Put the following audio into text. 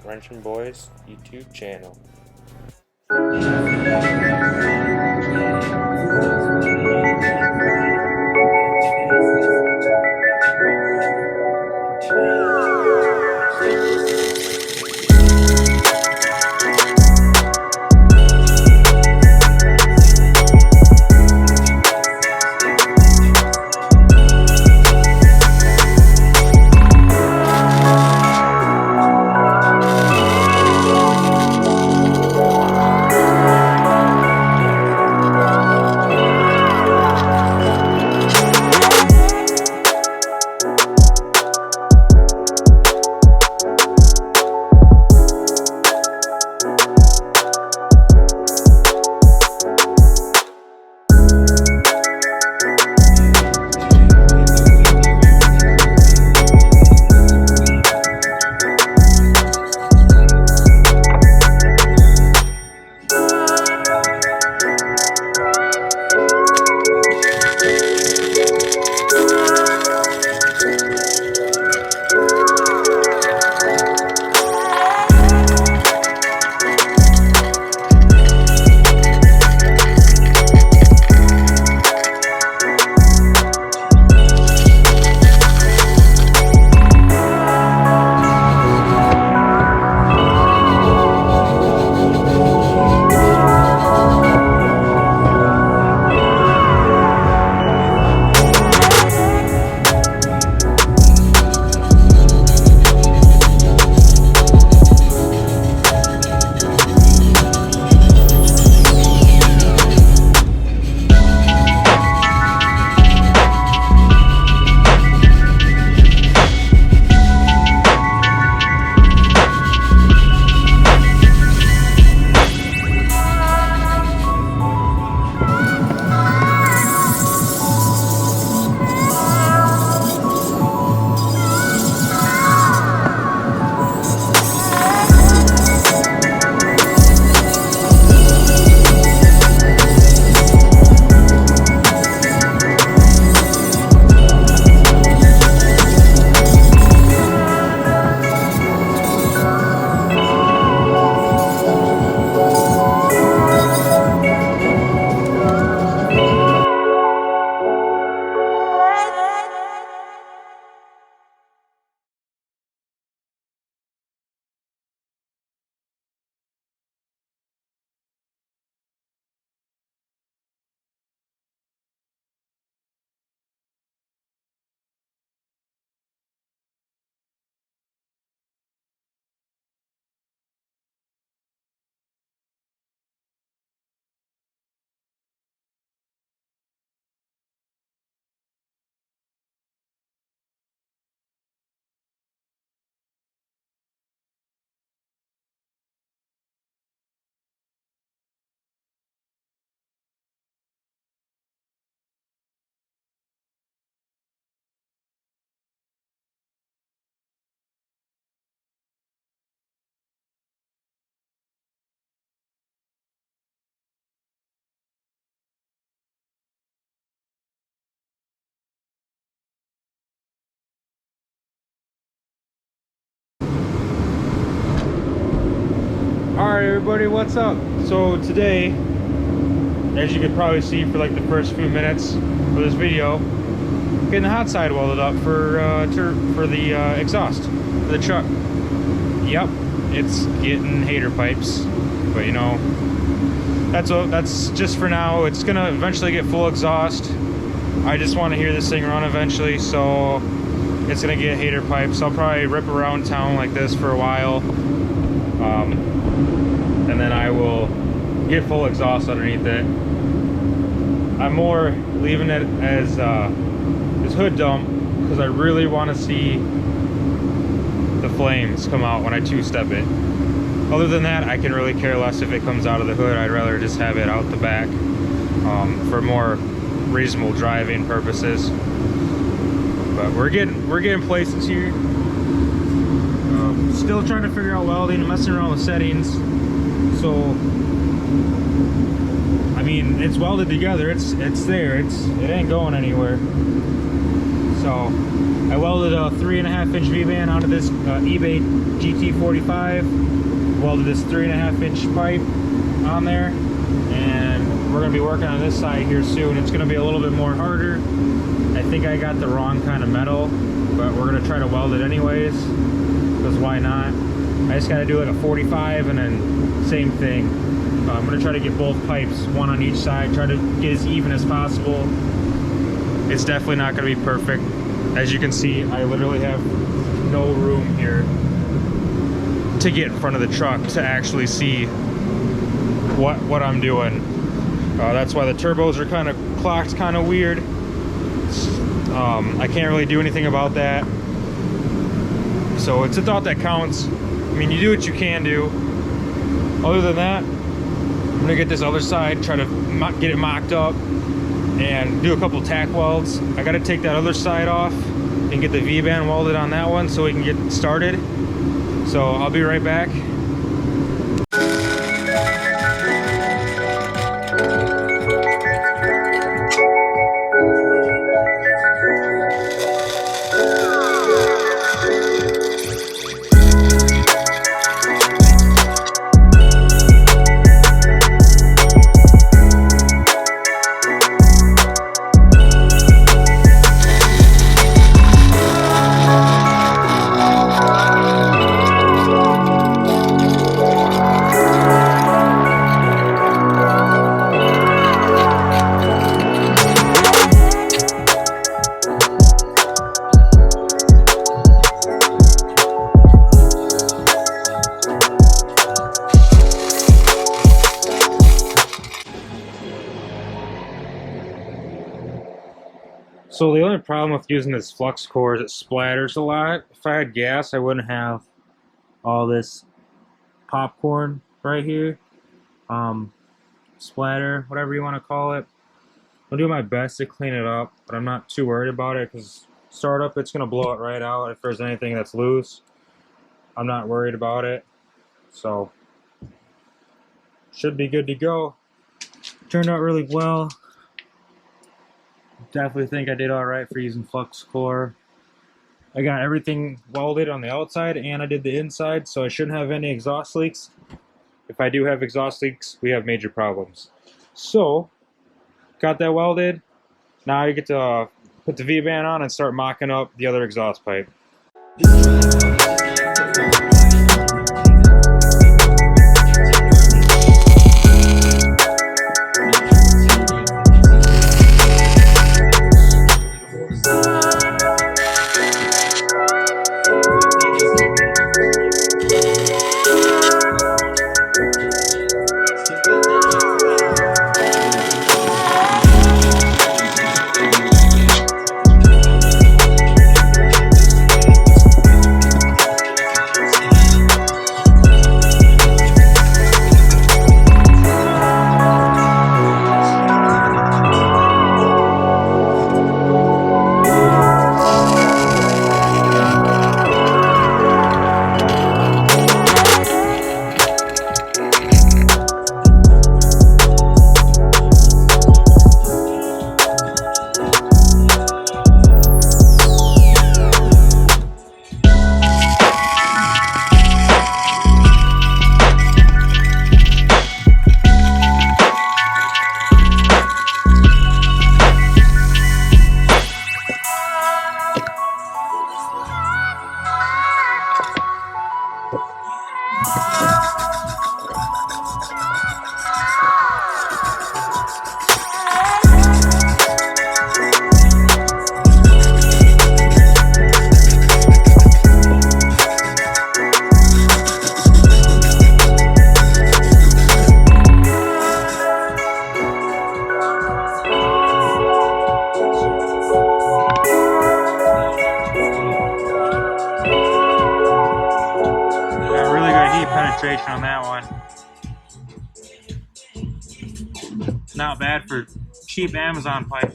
Wrenching Boys YouTube channel. Alright everybody, what's up? So today, as you could probably see for like the first few minutes of this video, getting the hot side welded up for the exhaust for the truck. Yep, it's getting hater pipes, but you know, that's just for now. It's gonna eventually get full exhaust. I just want to hear this thing run eventually, so it's gonna get hater pipes. I'll probably rip around town like this for a while. And then I will get full exhaust underneath it. I'm more leaving it as this hood dump because I really want to see the flames come out when I two-step it. Other than that, I can really care less if it comes out of the hood. I'd rather just have it out the back for more reasonable driving purposes. But we're getting places here. Still trying to figure out welding and messing around with settings. So, I mean, it's welded together. It's there. It ain't going anywhere. So I welded a 3.5-inch V-band onto this eBay GT45, welded this 3.5-inch pipe on there, and we're going to be working on this side here soon. It's going to be a little bit more harder. I think I got the wrong kind of metal, but we're going to try to weld it anyways, because why not? I just got to do like a 45 and then same thing. I'm going to try to get both pipes, one on each side, try to get as even as possible. It's definitely not going to be perfect. As you can see, I literally have no room here to get in front of the truck to actually see what I'm doing. That's why the turbos are kind of clocked kind of weird. I can't really do anything about that. So it's a thought that counts. I mean, you do what you can do. Other than that, I'm gonna get this other side, try to get it mocked up and do a couple tack welds. I gotta take that other side off and get the V-band welded on that one so we can get started. So I'll be right back. So the only problem with using this flux core is it splatters a lot. If I had gas, I wouldn't have all this popcorn right here. Splatter, whatever you want to call it. I'll do my best to clean it up, but I'm not too worried about it because startup, it's going to blow it right out. If there's anything that's loose, I'm not worried about it. So, should be good to go. Turned out really well. Definitely think I did all right for using flux core. I got everything welded on the outside and I did the inside, so I shouldn't have any exhaust leaks. If I do have exhaust leaks, we have major problems. So, got that welded. Now I get to put the V-band on and start mocking up the other exhaust pipe. Penetration on that one. Not bad for cheap Amazon pipe.